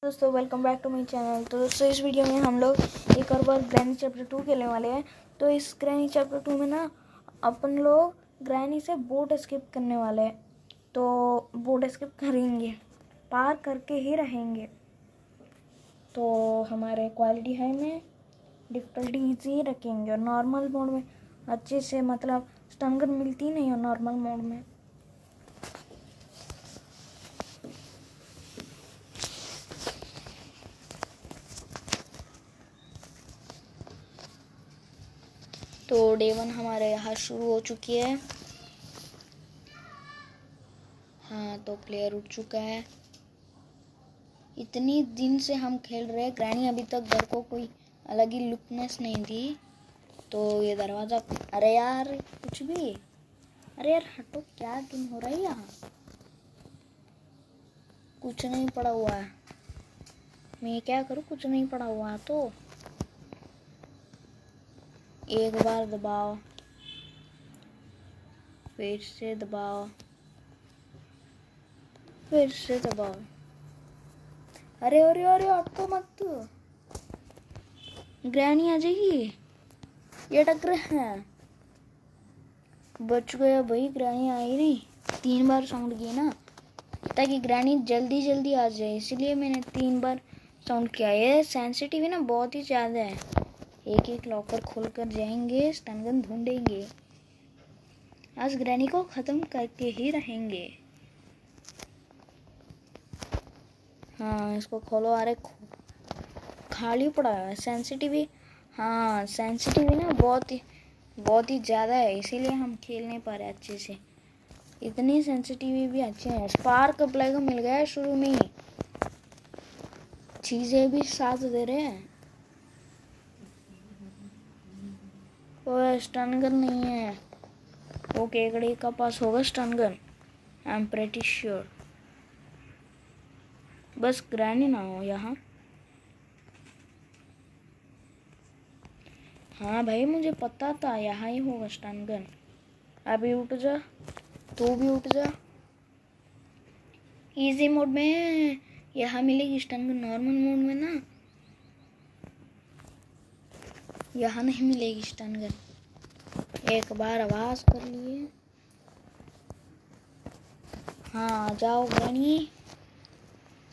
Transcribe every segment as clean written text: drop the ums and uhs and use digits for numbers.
दोस्तों welcome back to my channel. तो दोस्तों इस वीडियो में हम लोग एक और बार ग्रैनी चैप्टर 2 खेलने वाले हैं। तो इस ग्रैनी चैप्टर 2 में ना अपन लोग ग्रैनी से बोट स्किप करने वाले हैं। तो बोट स्किप करेंगे, पार करके ही रहेंगे। तो हमारे क्वालिटी हाई में डिफ़िकल्टी ईजी रखेंगे और नॉर्मल मोड में अच्छे से, मतलब स्टन गन मिलती नहीं है नॉर्मल मोड में। तो डे 1 हमारे यहाँ शुरू हो चुकी है। हाँ, तो प्लेयर उठ चुका है। इतनी दिन से हम खेल रहे हैं, ग्रैनी अभी तक घर को कोई अलग ही लुकनेस नहीं दी। तो ये दरवाज़ा, अरे यार कुछ भी, अरे यार हटो, क्या गेम हो रहा है यहाँ? कुछ नहीं पड़ा हुआ है, मैं क्या करूँ? कुछ नहीं पड़ा हुआ है। तो एक बार दबाओ, फिर से दबाओ, फिर से दबाओ। अरे अरे अरे हटो मत, ग्रैनी आ जाएगी। ये टक रहा है, बच गया भाई। ग्रैनी आई नहीं, 3 बार साउंड किया ना, ताकि ग्रैनी जल्दी जल्दी आ जाए, इसलिए मैंने 3 बार साउंड किया। ये सेंसिटिव ना बहुत ही ज़्यादा है। एक एक लॉकर खोल कर जाएंगे, स्टन गन ढूंढेंगे। आज ग्रैनी को ख़त्म करके ही रहेंगे। हाँ, इसको खोलो। अरे खाली पड़ा है। सेंसिटिव, हाँ सेंसिटिव ना बहुत ही ज़्यादा है, इसीलिए हम खेल नहीं पा रहे अच्छे से। इतनी सेंसिटिव भी अच्छे हैं। स्पार्क अप्लाई को मिल गया है शुरू में ही, चीज़ें भी साथ दे रहे हैं। कोई स्टन गन नहीं है। वो केकड़ी का पास होगा stun gun, I am pretty sure. बस ग्रैनी ना हो यहाँ। हाँ भाई, मुझे पता था यहाँ ही होगा स्टन गन। अभी उठ जा, तू भी उठ जा। इजी मोड में यहाँ मिलेगी स्टन गन, नॉर्मल मोड में ना यहाँ नहीं मिलेगी स्टन गन। एक बार आवाज़ कर लिए। हाँ आ जाओ ग्रैनी।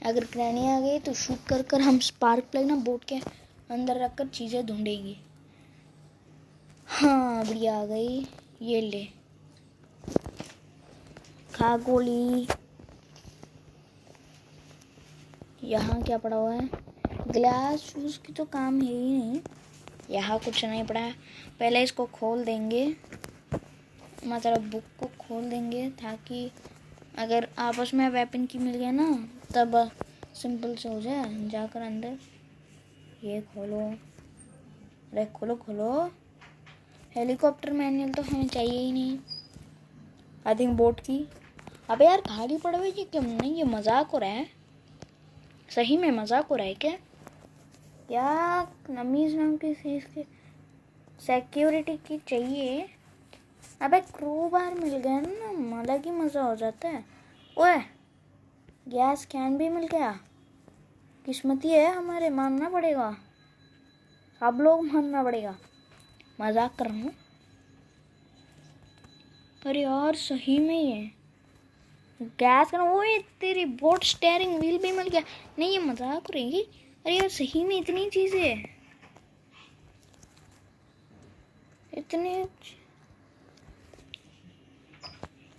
अगर ग्रैनी आ गई तो शूट कर कर हम स्पार्क प्लग ना बोट के अंदर रखकर चीज़ें ढूंढेंगे। हाँ बढ़िया आ गई, ये ले खा गोली। यहाँ क्या पड़ा हुआ है? ग्लास शूज़ की तो काम है ही नहीं। यहाँ कुछ नहीं पड़ा है। पहले इसको खोल देंगे, मतलब बुक को खोल देंगे, ताकि अगर आपस में वेपन की मिल गया ना तब सिंपल से हो जाए। जाकर अंदर ये खोलो, अरे खोलो खोलो। हेलीकॉप्टर मैनुअल तो हमें चाहिए ही नहीं। आई थिंक बोट की। अबे यार खाली पड़ा हुआ है, क्यों नहीं? ये मजाक हो रहा है, सही में मजाक हो रहा है क्या? क्या नमीज नाम की चीज़ की सिक्योरिटी की चाहिए? अबे क्रू बार मिल गया ना, अलग ही मज़ा हो जाता है। ओए गैस कैन भी मिल गया, किस्मती है हमारे, मानना पड़ेगा, सब लोग मानना पड़ेगा। मजाक कर रहा हूँ। अरे यार सही में ये गैस का, ओए तेरी बोट स्टीयरिंग व्हील भी मिल गया। नहीं ये मजाक रहेगी। अरे यार सही में इतनी चीज़ें,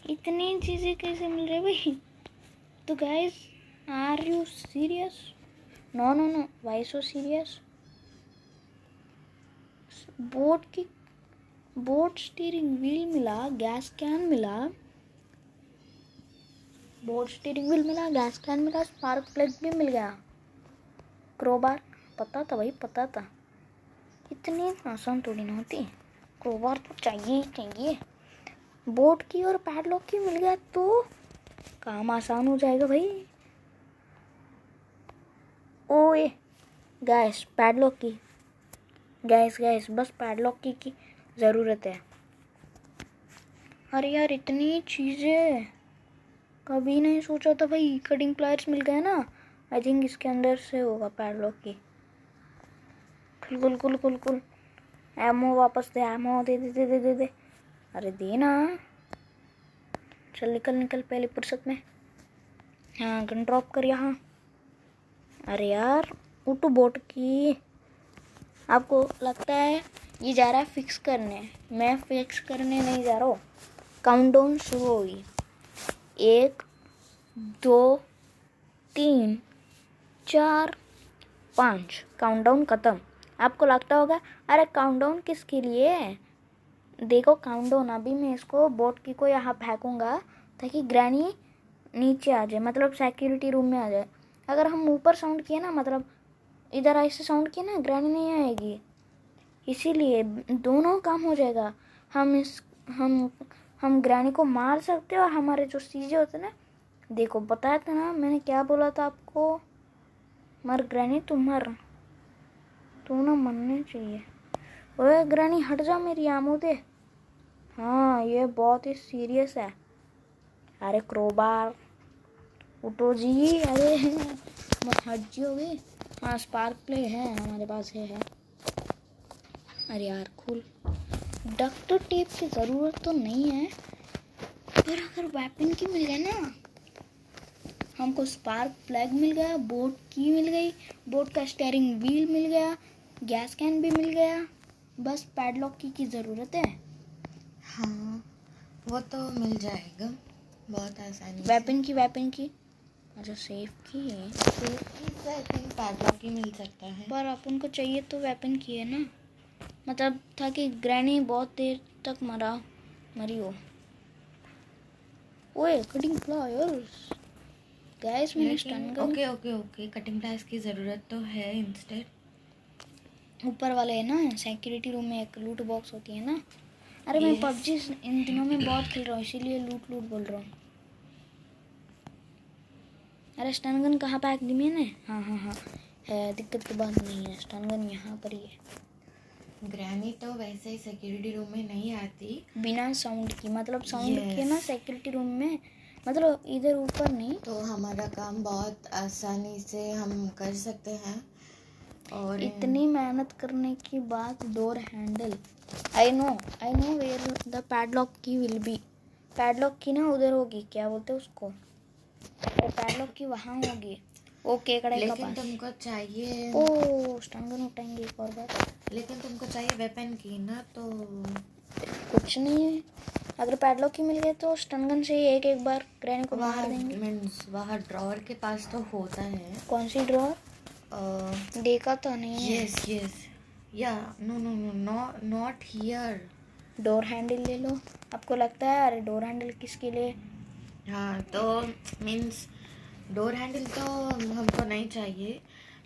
इतनी चीज़ें कैसे मिल रही भाई? तो guys, are you serious? No no no, why so serious? Boat steering wheel मिला, गैस कैन मिला, बोट स्टीयरिंग व्हील मिला, गैस कैन मिला, स्पार्क प्लग भी मिल गया, क्रोबार। पता था भाई, पता था। इतनी आसान थोड़ी ना होती, क्रोबार तो चाहिए ही चाहिए। बोट की और पैडलॉक की मिल गया तो काम आसान हो जाएगा भाई। ओए गैस पैडलॉक की, गैस बस पैडलॉक की ज़रूरत है। अरे यार इतनी चीज़ें कभी नहीं सोचा था भाई। कटिंग प्लायर्स मिल गया ना, आई थिंक इसके अंदर से होगा पैडलॉक की। खुल खुल खुल खुल खुल। एमओ वापस दे, एमओ दे दे दे दे दे दे। अरे दे ना। चल निकल निकल पहले फुर्सत में। हाँ गन ड्रॉप कर यहाँ। अरे यार उठो बोट की। आपको लगता है ये जा रहा है फिक्स करने, मैं फिक्स करने नहीं जा रहा हूँ। काउंटडाउन शुरू होगी। 1 2 3 4 5। काउंटडाउन खत्म। आपको लगता होगा अरे काउंटडाउन किसके लिए है? देखो काउंटडाउन, अभी मैं इसको बोट की को यहाँ फेंकूंगा ताकि ग्रैनी नीचे आ जाए, मतलब सिक्योरिटी रूम में आ जाए। अगर हम ऊपर साउंड किए ना, मतलब इधर ऐसे साउंड किए ना, ग्रैनी नहीं आएगी। इसीलिए दोनों काम हो जाएगा। हम ग्रैनी को मार सकते हैं और हमारे जो चीज़ें होते ना, देखो बताया था ना मैंने क्या बोला था आपको, मर ग्रैनी तू मर, तू ना मरने चाहिए। ओए ग्रैनी हट जा मेरी आमू दे। हाँ ये बहुत ही सीरियस है। अरे क्रोबार उठो जी। अरे हट जी होगी। हाँ स्पार्क प्ले है हमारे पास है। अरे यार खुल। डक्ट टेप की ज़रूरत तो नहीं है, पर अगर वेपन की मिल गया ना, हमको स्पार्क प्लग मिल गया, बोट की मिल गई, बोट का स्टीयरिंग व्हील मिल गया, गैस कैन भी मिल गया, बस पैडलॉक की ज़रूरत है। हाँ वो तो मिल जाएगा बहुत आसानी से। वेपन की अच्छा सेफ की है। सेफ की से आई थिंक पैडलॉक ही मिल सकता है, पर अपन को चाहिए तो वेपन की है ना, मतलब था कि ग्रैनी बहुत देर तक मरी हो। ओए कटिंग प्लायर्स गाइस, मैंने stun gun. Okay cutting pliers की ज़रूरत तो है इंस्टेड। ऊपर वाले है ना सिक्योरिटी रूम में एक लूट बॉक्स होती है ना। अरे मैं पबजी इन दिनों में बहुत खेल रहा हूँ, इसीलिए लूट बोल रहा हूँ। अरे स्टन गन कहाँ पैक दी मैंने? हाँ है, दिक्कत की बात नहीं है, स्टन गन यहाँ पर ही है। ग्रैनी तो वैसे ही सिक्योरिटी रूम में नहीं आती बिना साउंड की, मतलब साउंड के ना सिक्योरिटी रूम में, मतलब इधर ऊपर नहीं। तो हमारा काम बहुत आसानी से हम कर सकते हैं। और इतनी मेहनत करने के बाद door handle, I know where the padlock key will be. Padlock key ना उधर होगी, क्या बोलते हैं उसको, पैडलॉक की वहाँ होगी। ओके कड़े का लेकिन पास। तुमको चाहिए ओ स्टन गन उठाएंगे एक और बार। लेकिन तुमको चाहिए वेपन की ना, तो कुछ नहीं है, अगर पैडलॉक की मिल गए तो स्टन गन से ही एक बार ग्रैनी को मार देंगे। मीन्स वहाँ ड्रॉअर के पास तो होता है। कौन सी ड्रॉअर? देखा तो नहीं है। यस या no not here. Door handle ले लो। आपको लगता है अरे डोर हैंडल किसके लिए? हाँ तो मीन्स डोर हैंडल तो हमको नहीं चाहिए,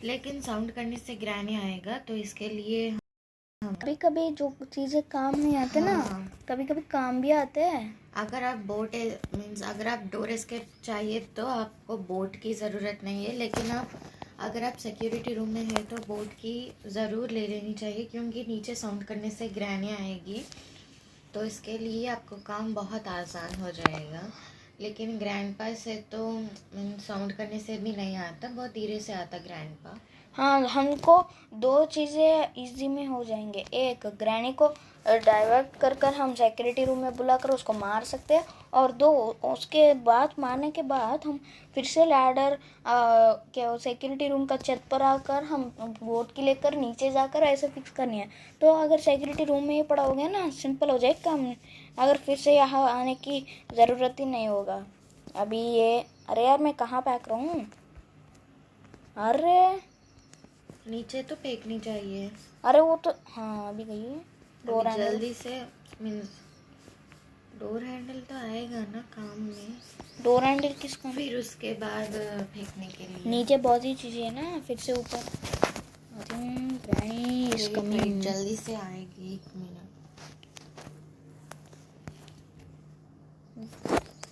लेकिन साउंड करने से ग्रैनी आएगा, तो इसके लिए कभी कभी जो चीज़ें काम नहीं आते ना, कभी कभी काम भी आते हैं। अगर आप अगर आप डोर एस्केप चाहिए तो आपको बोट की ज़रूरत नहीं है, लेकिन अगर आप सिक्योरिटी रूम में है तो बोट की ज़रूर ले लेनी चाहिए, क्योंकि नीचे साउंड करने से ग्रैनी आएगी, तो इसके लिए आपको काम बहुत आसान हो जाएगा। लेकिन ग्रैंडपा से तो साउंड करने से भी नहीं आता, बहुत धीरे से आता ग्रैंडपा। हाँ हमको 2 चीज़ें इजी में हो जाएंगे। एक, ग्रैनी को डाइवर्ट कर हम सिक्योरिटी रूम में बुलाकर उसको मार सकते हैं, और 2, उसके बाद मारने के बाद हम फिर से लैडर क्या सिक्योरिटी रूम का छत पर आकर हम बोट की लेकर नीचे जाकर ऐसे फिक्स करनी है। तो अगर सिक्योरिटी रूम में ही पड़ा हो गया ना, सिंपल हो जाए काम, अगर फिर से यहाँ आने की ज़रूरत ही नहीं होगा। अभी ये अरे यार मैं कहाँ पैक रहा हूँ? अरे नीचे तो फेंकनी चाहिए। अरे वो तो हाँ अभी गई है। डोर हैंडल जल्दी से मीन्स डोर हैंडल तो आएगा ना काम में, डोर हैंडल किस काम? फिर उसके बाद फेंकने के लिए नीचे बहुत ही चीज़ें है ना, फिर से ऊपर जल्दी से आएगी। 1 मिनट।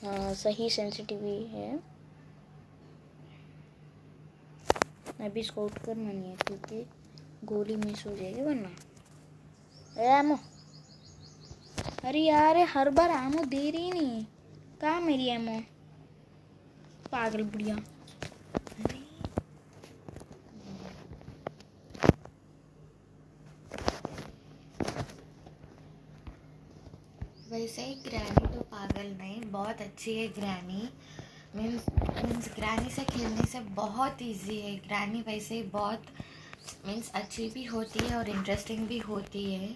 हाँ सही सेंसिटिव है। अभी इसको आउट करना नहीं है क्योंकि गोली मिस हो जाएगी वरना। एमो, अरे यार हर बार एमो दे रही नहीं, कहाँ मेरी एमो? पागल बुढ़िया। वैसे ही ग्रैनी तो पागल नहीं, बहुत अच्छी है ग्रैनी। मीन्स ग्रैनी से खेलने से बहुत इजी है। ग्रैनी वैसे ही बहुत मीन्स अच्छी भी होती है और इंटरेस्टिंग भी होती है,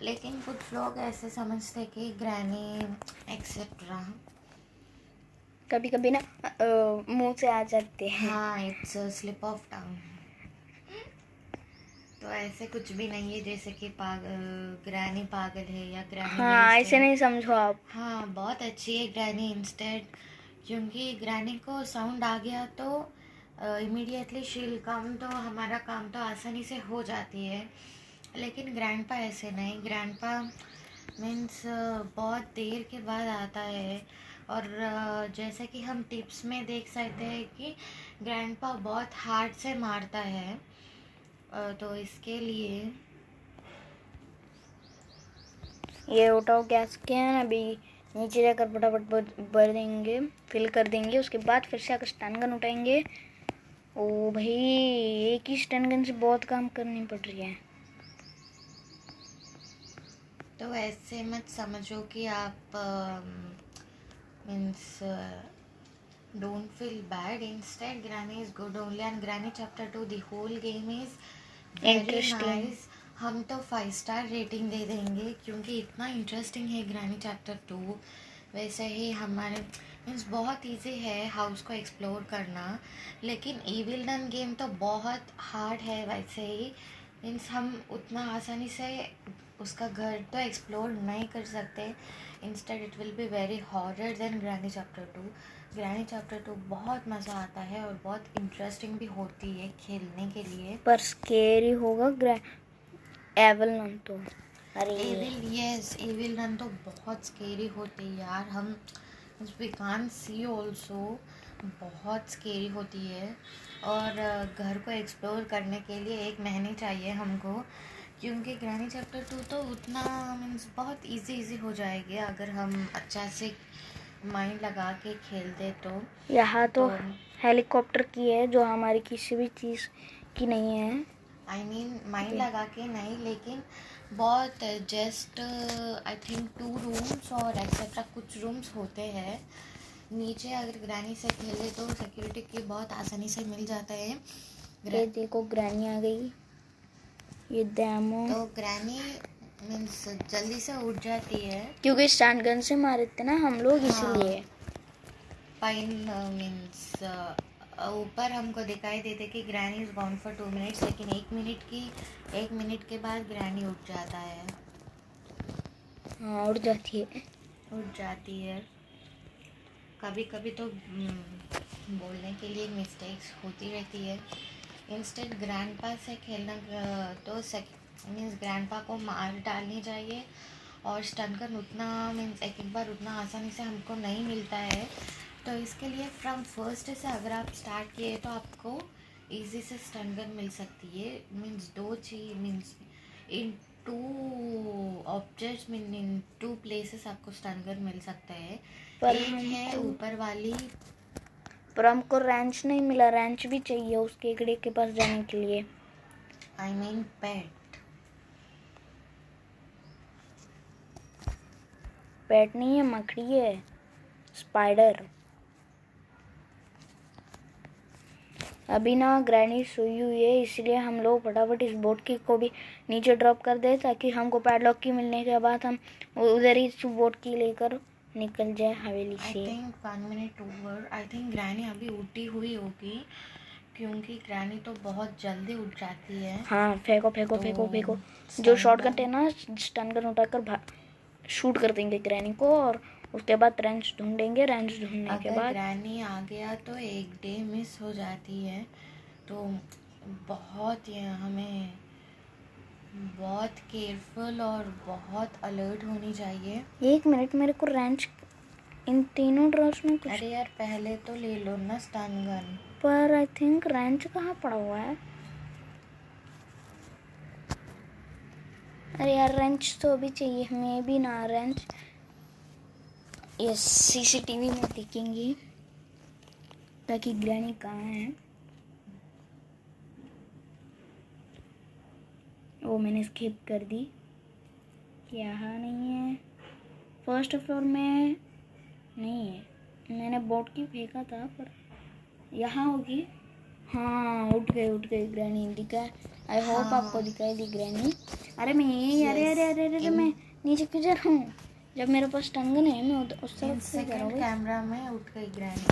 लेकिन कुछ लोग ऐसे समझते कि ग्रैनी एक्सेट्रा कभी कभी ना मुंह से आ जाते हैं। हाँ, इट्स स्लिप ऑफ टंग। तो ऐसे कुछ भी नहीं है जैसे कि ग्रैनी पागल है या ग्रैनी हाँ, वेस्ट ऐसे है। नहीं समझो आप। हाँ, बहुत अच्छी है ग्रैनी इंस्टेड, क्योंकि ग्रैनी को साउंड आ गया तो इमीडिएटली शील कम, तो हमारा काम तो आसानी से हो जाती है। लेकिन ग्रैंडपा ऐसे नहीं, ग्रैंडपा मीन्स बहुत देर के बाद आता है। और जैसे कि हम टिप्स में देख सकते हैं कि ग्रैंडपा बहुत हार्ड से मारता है, तो इसके लिए ये उठाओ गैस कैन, अभी नीचे जाकर फटाफट भर देंगे, फिल कर देंगे। उसके बाद फिर से आकर स्टन गन उठाएंगे। ओ भाई, एक ही स्टन गन से बहुत काम करनी पड़ रही है। तो ऐसे मत समझो कि आप means don't feel bad. Instead, Granny is good only, and Granny Chapter 2, the whole game is very Interesting. nice. हम तो 5 स्टार रेटिंग दे देंगे क्योंकि इतना इंटरेस्टिंग है ग्रैनी चैप्टर 2। वैसे ही हमारे मीन्स बहुत इजी है हाउस को एक्सप्लोर करना, लेकिन इविल डन गेम तो बहुत हार्ड है। वैसे ही मीन्स हम उतना आसानी से उसका घर तो एक्सप्लोर नहीं कर सकते। Instead it will be very horror then Granny chapter 2। Granny chapter 2 बहुत मज़ा आता है और बहुत इंटरेस्टिंग भी होती है खेलने के लिए। पर स्केरी होगा एवल नन तो। अरे एविल रन तो बहुत स्केरी होती है यार। हम वी कांट सी ऑल्सो, बहुत स्केरी होती है। और घर को एक्सप्लोर करने के लिए 1 महीने चाहिए हमको, क्योंकि ग्रैनी चैप्टर 2 तो उतना मीन्स बहुत इजी हो जाएगी अगर हम अच्छा से माइंड लगा के खेलते तो। यहाँ तो हेलीकॉप्टर की है जो हमारी किसी भी चीज़ की नहीं है। आई मीन माइंड लगा के नहीं, लेकिन बहुत जस्ट आई थिंक 2 रूम्स और एक्सेट्रा कुछ रूम्स होते हैं नीचे। अगर ग्रैनी से खेले तो सिक्योरिटी की बहुत आसानी से मिल जाता है। ये देखो ग्रैनी आ गई, ये डेमो। तो ग्रैनी मीन्स जल्दी से उठ जाती है क्योंकि स्टैंड गन से मारे थे ना हम लोग, इसलिए। पाइन मीन्स ऊपर हमको दिखाई देते कि granny is gone for 2 minutes, लेकिन 1 मिनट के बाद ग्रैनी उठ जाता है। हाँ, उठ जाती है। कभी कभी तो बोलने के लिए मिस्टेक्स होती रहती है। इंस्टेंट ग्रैंडपा से खेलना तो मीन्स ग्रैंडपा को मार डालनी चाहिए। और स्टन गन उतना मीन्स एक बार उतना आसानी से हमको नहीं मिलता है, तो इसके लिए फ्रॉम फर्स्ट से अगर आप स्टार्ट किए तो आपको इजी से स्टन गन मिल सकती है। मीन्स 2 चीज means in 2 objects mean in 2 places आपको स्टन गन मिल सकता है। पर एक है ऊपर वाली, पर हमको रेंच नहीं मिला। रेंच भी चाहिए उस केकड़े के पास जाने के लिए। आई मीन पेट नहीं है, मकड़ी है, स्पाइडर। अभी ना ग्रैनी सोई हुई है, इसलिए हम लोग फटाफट इस बोट की को भी नीचे ड्रॉप कर दे, ताकि हमको पैडलॉक की मिलने के बाद हम उधर ही इस बोट की लेकर निकल जाए हवेली से। I think 1 minute over. I think granny अभी उठी हुई होगी, क्योंकि ग्रैनी तो बहुत जल्दी उठ जाती है। हाँ, फेंको फेंको तो फेंको फेंको। जो शॉटगन है ना, स्टन गन उठाकर शूट कर देंगे ग्रैनी को, और उसके बाद रेंज ढूंढेंगे। रेंज ढूंढने के बाद ग्रैनी आ गया तो 1 डे मिस हो जाती है। तो बहुत हमें बहुत केयरफुल और बहुत अलर्ट होनी चाहिए। 1 मिनट, मेरे को रेंज इन तीनों ड्रॉस में कुछ। अरे यार, पहले तो ले लो ना स्टन गन। पर आई थिंक रेंच कहाँ पड़ा हुआ है। अरे यार, रेंच तो अभी चाहिए हमें भी ना। रेंच ये सीसीटीवी में देखेंगे ताकि ग्रैनी कहाँ है। वो मैंने स्किप कर दी, यहाँ नहीं है। फर्स्ट फ्लोर में नहीं है, मैंने बोट की फेंका था पर यहाँ होगी। हाँ उठ गई ग्रैनी, दिखा। आई होप हाँ। आपको दिखाई दी ग्रैनी। अरे मैं यही अरे Yes, अरे अरे अरे अरे, मैं नीचे क्यों जा रहा हूँ जब मेरे पास टंगन है। मैं उस इन तरफ से जा रहा सेकंड हूँ। कैमरा में उठ गई ग्रैनी।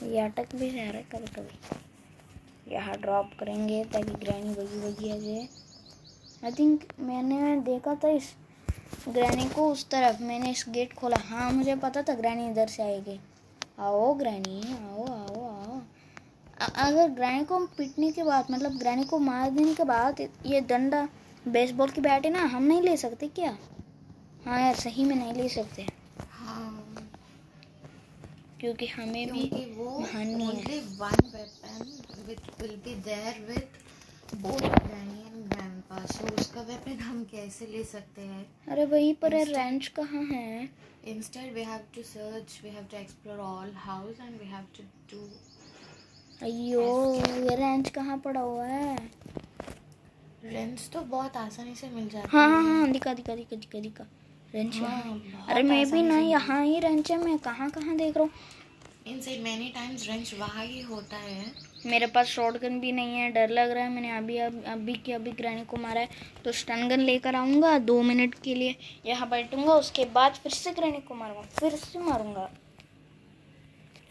ये अटक भी जा रहा है कभी कभी। यहाँ ड्रॉप करेंगे ताकि ग्रैनी बगी आ जाए। आई थिंक मैंने देखा था इस ग्रैनी को उस तरफ, मैंने इस गेट खोला। हाँ मुझे पता था ग्रैनी इधर से आएगी। आओ ग्रैनी, आओ आओ आओ। अगर ग्रैनी को पीटने के बाद, मतलब ग्रैनी को मार देने के बाद, ये डंडा बेसबॉल की बैट है ना, हम नहीं ले सकते क्या? हाँ यार सही में नहीं ले सकते। हाँ, क्योंकि हमें भी क्योंकि वो हानि है। only one weapon which will be there with both Granny and Grandpa, so उसका weapon हम कैसे ले सकते हैं? अरे वहीं पर है, रेंच कहाँ है? Instead we have to search, we have to explore all house and we have to do. अयो ये रेंच कहाँ पड़ा हुआ है? रेंच तो बहुत आसानी से मिल जाती हाँ है। हाँ हाँ, दिखा रेंच हाँ, यहाँ है। बहुत अरे मैं भी आसानी ना से मिल यहाँ ही रेंच है, मैं कहाँ देख रहा हूँ। इनसे many times रेंच वहाँ ही होता है। मेरे पास शॉटगन भी नहीं है, डर लग रहा है। मैंने अभी ग्रैनी को मारा है, तो स्टन गन लेकर आऊँगा 2 मिनट के लिए, यहाँ बैठूंगा, उसके बाद फिर से ग्रैनी को मारूंगा, फिर से मारूंगा।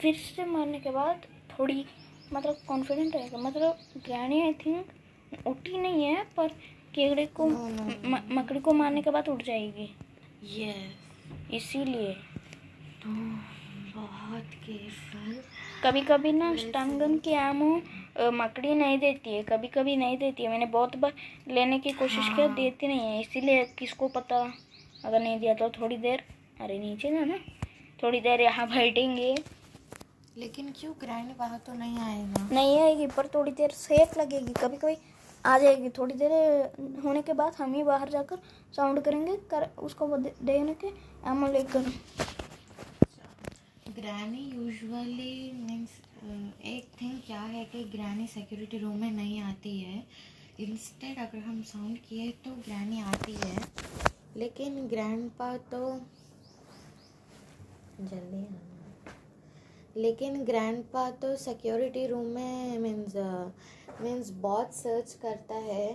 फिर से मारने के बाद थोड़ी मतलब कॉन्फिडेंट रहेगा। मतलब ग्रैनी आई थिंक उठी नहीं है, पर केकड़े को मकड़ी को मारने के बाद उठ जाएगी। Yes, इसीलिए तो बहुत केयरफुल। कभी कभी ना स्टन गन की एमो मकड़ी नहीं देती है, कभी कभी नहीं देती है। मैंने बहुत बार लेने की कोशिश किया, देती नहीं है। इसीलिए किसको पता, अगर नहीं दिया तो थोड़ी देर, अरे नीचे ना थोड़ी देर यहाँ बैठेंगे। लेकिन क्यों ग्रैनी वहाँ तो नहीं आएगा? नहीं आएगी, पर थोड़ी देर सेक लगेगी, कभी कभी आ जाएगी। थोड़ी देर होने के बाद हम ही बाहर जाकर साउंड करेंगे, उसको देने के एमो लेकर। ग्रैनी यूजुअली मीन्स एक थिंग क्या है कि ग्रैनी सिक्योरिटी रूम में नहीं आती है। इंस्टेड अगर हम साउंड किए तो ग्रैनी आती है, लेकिन ग्रैंडपा तो जल्दी आना। लेकिन ग्रैंडपा तो सिक्योरिटी रूम में मीन्स बहुत सर्च करता है।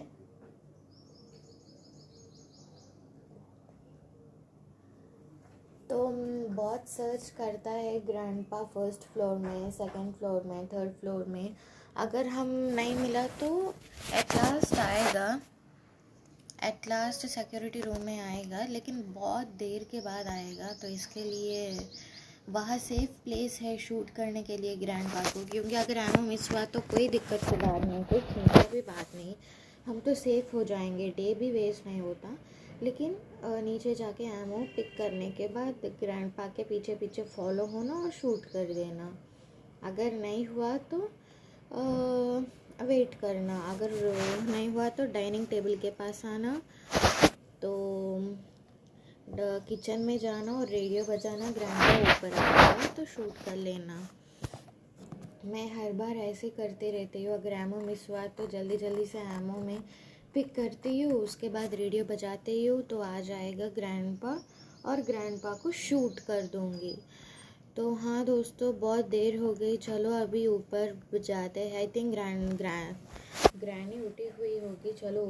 तो बहुत सर्च करता है ग्रैंडपा, फर्स्ट फ्लोर में, सेकंड फ्लोर में, थर्ड फ्लोर में। अगर हम नहीं मिला तो एट लास्ट आएगा, एट लास्ट सिक्योरिटी रूम में आएगा, लेकिन बहुत देर के बाद आएगा। तो इसके लिए वहाँ सेफ प्लेस है शूट करने के लिए ग्रैंडपा को, क्योंकि अगर एमो मिस हुआ तो कोई दिक्कत की बात नहीं, कोई चिंता भी बात नहीं, हम तो सेफ हो जाएंगे, डे भी वेस्ट नहीं होता। लेकिन नीचे जाके एमो पिक करने के बाद ग्रैंडपा के पीछे पीछे फॉलो होना और शूट कर देना। अगर नहीं हुआ तो वेट करना, अगर नहीं हुआ तो डाइनिंग टेबल के पास आना, तो किचन में जाना और रेडियो बजाना, ग्रैंडपा ऊपर आएगा तो शूट कर लेना। मैं हर बार ऐसे करते रहती हूँ। अगर एमो मिस हुआ तो जल्दी जल्दी से एमो में पिक करती हूँ, उसके बाद रेडियो बजाते हूँ तो आ जाएगा ग्रैंडपा, और ग्रैंडपा को शूट कर दूँगी। तो हाँ दोस्तों, बहुत देर हो गई, चलो अभी ऊपर जाते हैं। आई थिंक ग्रैनी उठी हुई होगी, चलो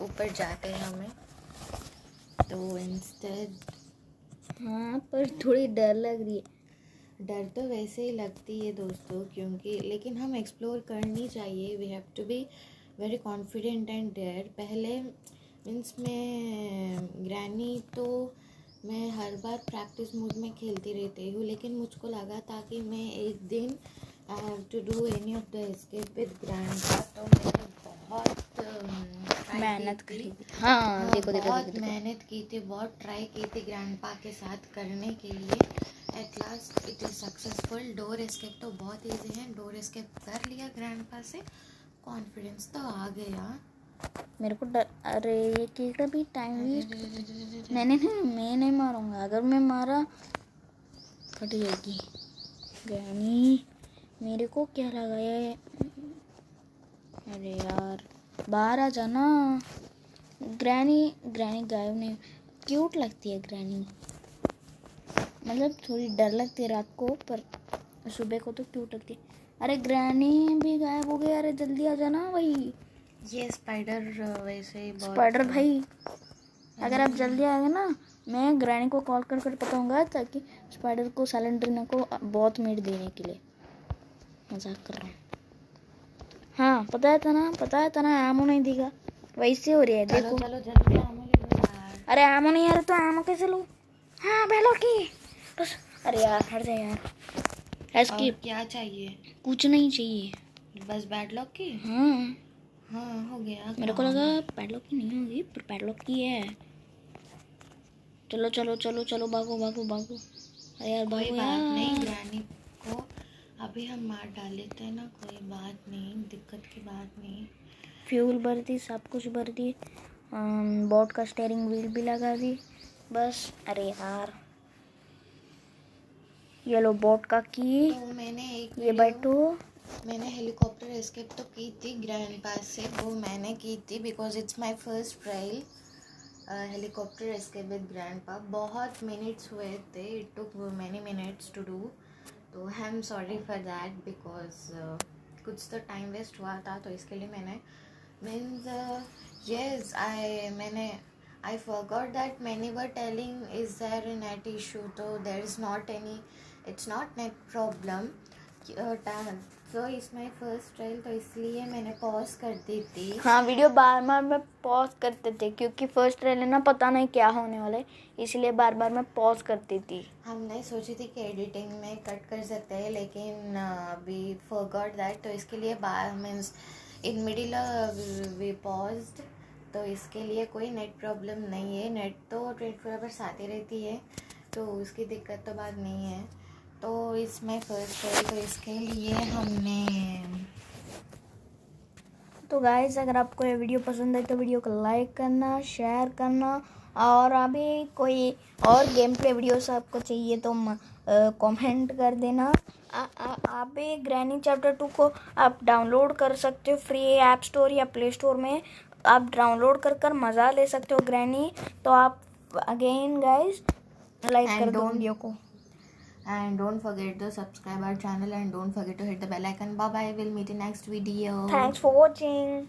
ऊपर जाते हैं हमें। तो इंस्टेड हाँ, पर थोड़ी डर लग रही है। डर तो वैसे ही लगती है दोस्तों, क्योंकि लेकिन हम एक्सप्लोर करनी चाहिए। We have to be very confident and dare. पहले मीन्स मैं ग्रैनी तो मैं हर बार प्रैक्टिस मोड में खेलती रहती हूँ, लेकिन मुझको लगा था कि मैं एक दिन I have to do any of the escape with grandpa. तो मैंने बहुत मेहनत करी थी। हाँ देखो बहुत मेहनत की थी, बहुत ट्राई की थी ग्रैंडपा के साथ करने के लिए। At last it is successful. Door escape तो बहुत ईजी है, डोर एस्केप कर लिया ग्रैंडपा से, कॉन्फिडेंस तो आ गया। मेरे को डर, अरे ये केक का भी टाइम वेस्ट। नहीं, मैं नहीं मारूंगा, अगर मैं मारा फट जाएगी ग्रैनी। मेरे को क्या लगा ये, अरे यार बाहर आ जाना। ग्रैनी गायब नहीं। क्यूट लगती है ग्रैनी, मतलब थोड़ी डर लगती है रात को, पर सुबह को तो क्यूट लगती है। अरे ग्रैनी भी गायब हो गई, अरे जल्दी आ जाना भाई। ये स्पाइडर वैसे ही बहुत स्पाइडर भाई अगर आप जल्दी आएंगे ना, मैं ग्रैनी को कॉल कर बताऊंगा, ताकि स्पाइडर को सैलेंड्रीना को बहुत मीट देने के लिए। मजाक कर रहा हूँ। हाँ पता है ना आमो नहीं देगा, वैसे हो रही है चलो देखो। चलो जल्दी आमो ले लो यार। अरे आमो नहीं आ रहा तो आमो कैसे लो? हाँ बेलो की बस। अरे यार हट जा यार, और एस्केप। क्या चाहिए? कुछ नहीं चाहिए। बस बैड लॉक की? हाँ हाँ हो गया मेरे को काम। लगा पैडलॉक की नहीं होगी, पर पैडलॉक की है। चलो चलो चलो चलो भागो भागो भागो। अरे यार कोई भागो बात नहीं, यार। ग्रैनी को अभी हम मार डाल लेते हैं ना, कोई बात नहीं, दिक्कत की बात नहीं। फ्यूल भर दी, सब कुछ भर दी, बोट का स्टीयरिंग व्हील भी लगा दी बस। अरे यार ये लो बोट का की, तो मैंने एक ये बैठो। मैंने हेलीकॉप्टर एस्केप तो की थी ग्रैंड पास से, वो मैंने की थी because it's my first trial helicopter escape with grandpa. बहुत मिनट्स हुए थे, it took many minutes to do, तो I am sorry for that because कुछ तो टाइम वेस्ट हुआ था, तो इसके लिए मैंने means yes I forgot that many were telling is there a net issue, so there is not any, it's not net problem. So it's my first trial, तो इसलिए मैंने पॉज कर दी थी। हाँ वीडियो बार बार में पॉज करते थे, क्योंकि फर्स्ट ट्रेलर ना पता नहीं क्या होने वाला है, इसलिए बार बार में पॉज करती थी। हमने सोची थी कि एडिटिंग में कट कर सकते हैं, लेकिन वी फॉरगॉट दैट, तो इसके लिए means in middle we paused, तो इसके लिए कोई नेट प्रॉब्लम नहीं है। नेट तो 24 आवर्स आती रहती है, तो उसकी दिक्कत तो बात नहीं है। तो इसमें फर्स्ट है, तो इसके लिए हमने तो गाइस अगर आपको ये वीडियो पसंद है तो वीडियो को लाइक करना, शेयर करना, और अभी कोई और गेम प्ले वीडियोस आपको चाहिए तो कमेंट कर देना। आप भी ग्रैनी चैप्टर 2 को आप डाउनलोड कर सकते हो फ्री ऐप स्टोर या प्ले स्टोर में, आप डाउनलोड कर मज़ा ले सकते हो ग्रैनी। तो आप अगेन गाइस लाइक कर दो वीडियो को, and don't forget to subscribe our channel and don't forget to hit the bell icon. Bye bye, we'll meet in next video. Thanks for watching.